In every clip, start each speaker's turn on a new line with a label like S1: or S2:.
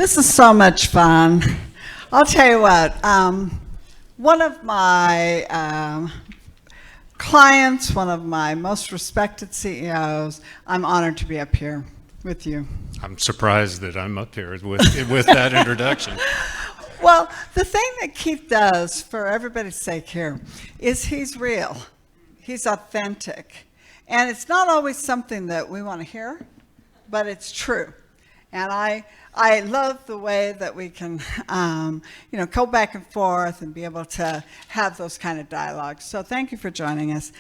S1: This is so much fun. I'll tell you what, one of my clients, one of my most respected CEOs, I'm honored to be up here with you.
S2: I'm surprised that I'm up here with that introduction.
S1: Well, the thing that Keith does, for everybody's sake here, is he's real. He's authentic. And it's not always something that we want to hear, but it's true. And I love the way that we can, go back and forth and be able to have those kind of dialogues. So thank you for joining us.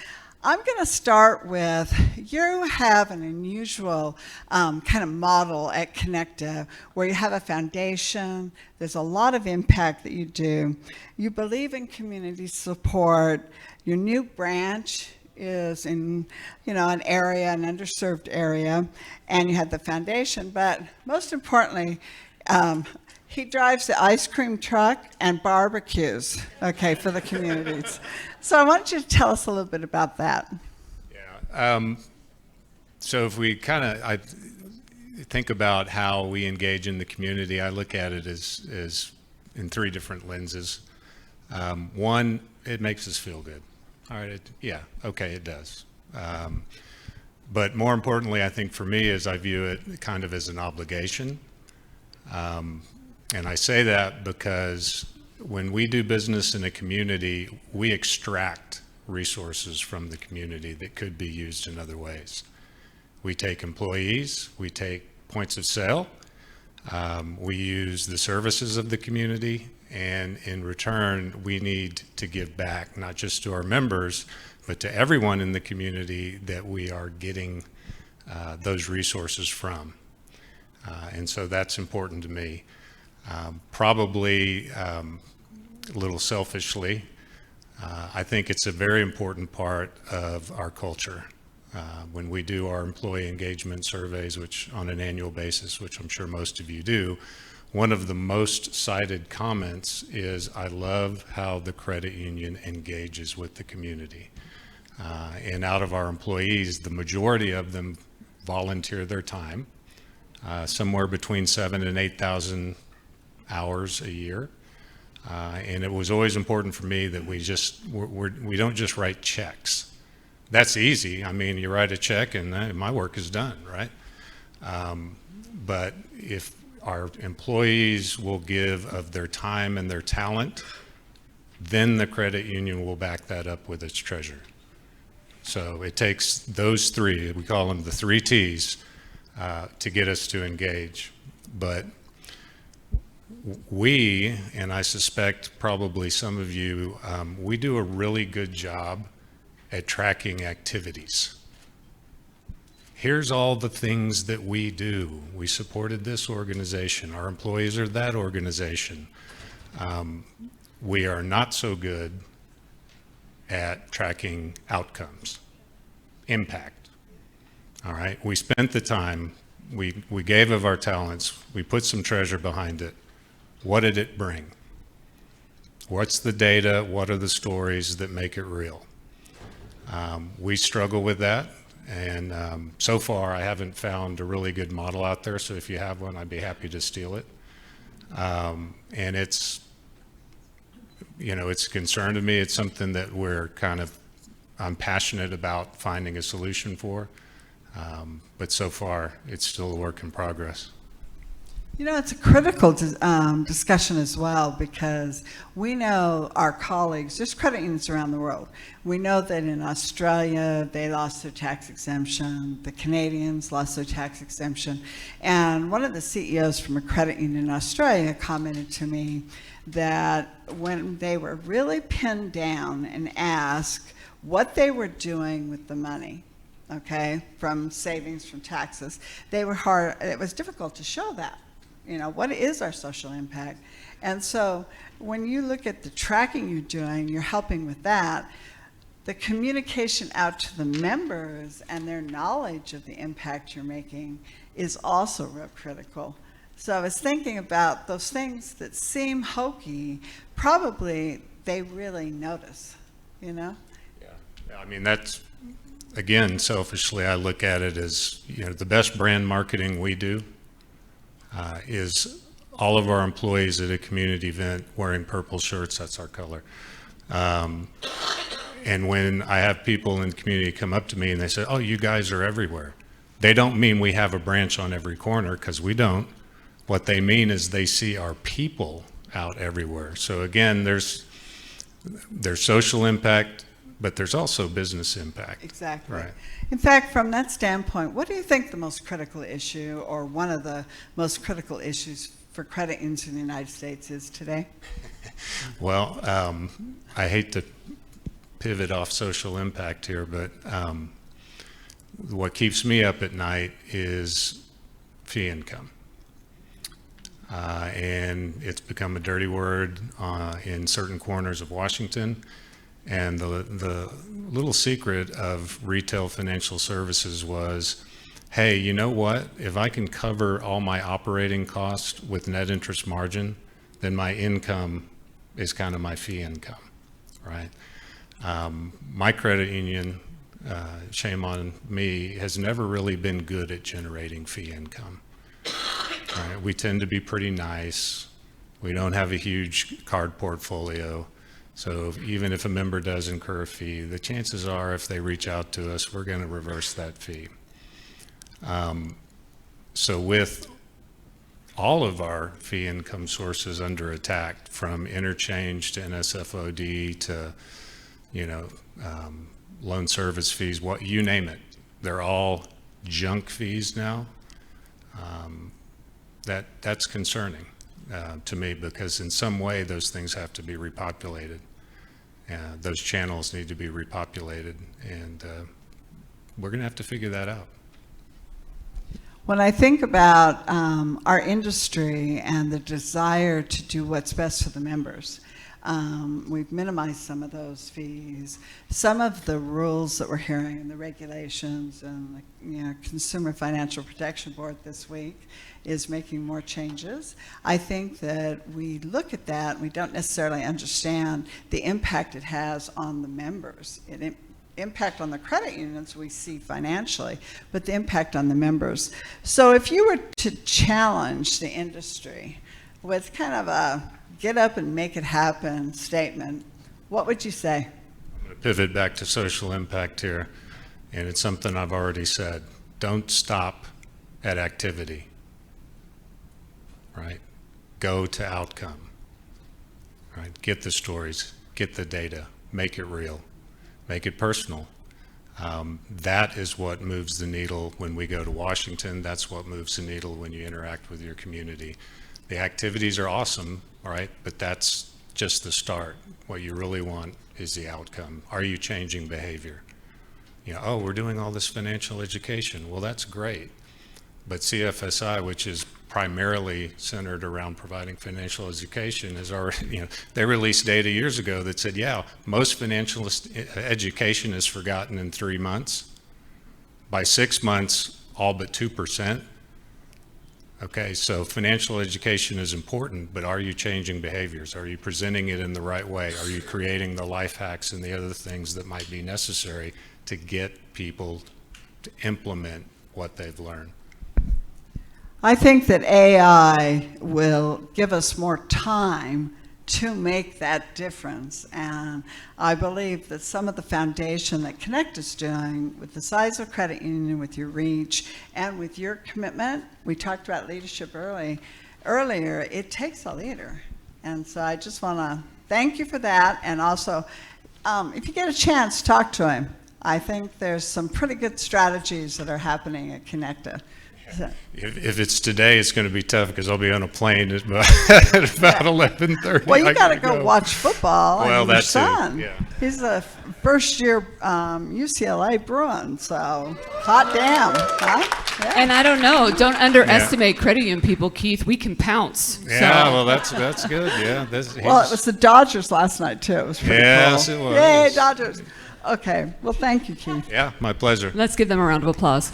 S1: I'm going to start with, you have an unusual kind of model at Connective where you have a foundation. There's a lot of impact that you do. You believe in community support. Your new branch is in, an area, an underserved area, and you had the foundation. But most importantly, he drives the ice cream truck and barbecues, for the communities. So I want you to tell us a little bit about that.
S2: Yeah. So if we I think about how we engage in the community, I look at it as in three different lenses. One, it makes us feel good. All right, it does. But more importantly, I think for me, is I view it kind of as an obligation. And I say that because when we do business in a community, we extract resources from the community that could be used in other ways. We take employees, we take points of sale, we use the services of the community, and in return, we need to give back, not just to our members, but to everyone in the community that we are getting those resources from. And so that's important to me. Probably a little selfishly, I think it's a very important part of our culture. When we do our employee engagement surveys, which on an annual basis, which I'm sure most of you do, one of the most cited comments is, I love how the credit union engages with the community. And out of our employees, the majority of them volunteer their time, somewhere between 7,000 and 8,000 hours a year. And it was always important for me that we don't just write checks. That's easy. I mean, you write a check and my work is done, right? But if our employees will give of their time and their talent, then the credit union will back that up with its treasure. So it takes those three, we call them the 3 T's, to get us to engage. But we, and I suspect probably some of you, we do a really good job at tracking activities. Here's all the things that we do. We supported this organization. Our employees are that organization. We are not so good at tracking outcomes, impact. All right, we spent the time, we gave of our talents, we put some treasure behind it. What did it bring? What's the data? What are the stories that make it real? We struggle with that. And so far, I haven't found a really good model out there. So if you have one, I'd be happy to steal it. And it's a concern to me. It's something that I'm passionate about finding a solution for. But so far, it's still a work in progress.
S1: It's a critical discussion as well, because we know our colleagues, there's credit unions around the world. We know that in Australia, they lost their tax exemption. The Canadians lost their tax exemption. And one of the CEOs from a credit union in Australia commented to me that when they were really pinned down and asked what they were doing with the money, from savings, from taxes, it was difficult to show that. What is our social impact? And so when you look at the tracking you're doing, you're helping with that. The communication out to the members and their knowledge of the impact you're making is also real critical. So I was thinking about those things that seem hokey, probably they really notice, Yeah,
S2: I mean, that's, again, selfishly, I look at it as, the best brand marketing we do is all of our employees at a community event wearing purple shirts. That's our color. And when I have people in the community come up to me and they say, oh, you guys are everywhere. They don't mean we have a branch on every corner, because we don't. What they mean is they see our people out everywhere. So again, there's social impact, but there's also business impact.
S1: Exactly.
S2: Right.
S1: In fact, from that standpoint, what do you think the most critical issue, or one of the most critical issues for credit unions in the United States is today?
S2: Well, I hate to pivot off social impact here, but what keeps me up at night is fee income. And it's become a dirty word in certain corners of Washington. And the little secret of retail financial services was, hey, you know what? If I can cover all my operating costs with net interest margin, then my income is kind of my fee income, right? My credit union, shame on me, has never really been good at generating fee income. Right? We tend to be pretty nice. We don't have a huge card portfolio. So even if a member does incur a fee, the chances are if they reach out to us, we're going to reverse that fee. So with all of our fee income sources under attack, from interchange to NSFOD to, loan service fees, you name it, they're all junk fees now. That's concerning to me, because in some way those things have to be repopulated. Those channels need to be repopulated, and we're going to have to figure that out.
S1: When I think about our industry and the desire to do what's best for the members, we've minimized some of those fees. Some of the rules that we're hearing and the regulations, and the Consumer Financial Protection Board this week is making more changes. I think that we look at that and we don't necessarily understand the impact it has on the members. Impact on the credit unions we see financially, but the impact on the members. So if you were to challenge the industry with kind of a get up and make it happen statement, what would you say?
S2: I'm going to pivot back to social impact here, and it's something I've already said. Don't stop at activity, right? Go to outcome, right? Get the stories, get the data, make it real. Make it personal. That is what moves the needle when we go to Washington. That's what moves the needle when you interact with your community. The activities are awesome, all right, but that's just the start. What you really want is the outcome. Are you changing behavior? Oh, we're doing all this financial education. Well, that's great. But CFSI, which is primarily centered around providing financial education, is already, they released data years ago that said, yeah, most financial education is forgotten in 3 months. By 6 months, all but 2%. Okay, so financial education is important, but are you changing behaviors? Are you presenting it in the right way? Are you creating the life hacks and the other things that might be necessary to get people to implement what they've learned?
S1: I think that AI will give us more time to make that difference. And I believe that some of the foundation that Connect is doing with the size of credit union, with your reach, and with your commitment, we talked about leadership earlier, it takes a leader. And so I just want to thank you for that. And also, if you get a chance, talk to him. I think there's some pretty good strategies that are happening at Connecta.
S2: If it's today, it's going to be tough because I'll be on a plane at about 11:30.
S1: Well, you got to go watch football.
S2: Well,
S1: your
S2: that's
S1: son.
S2: Yeah.
S1: He's a first-year UCLA Bruin, so hot damn, huh? Yeah.
S3: And I don't know. Don't underestimate credit union people, Keith. We can pounce.
S2: Yeah,
S3: so.
S2: well, that's good. Yeah.
S1: Well, it was the Dodgers last night too. It was pretty
S2: yes,
S1: cool.
S2: It was.
S1: Yay, Dodgers! Okay, well, thank you, Keith.
S2: Yeah, my pleasure.
S3: Let's give them a round of applause.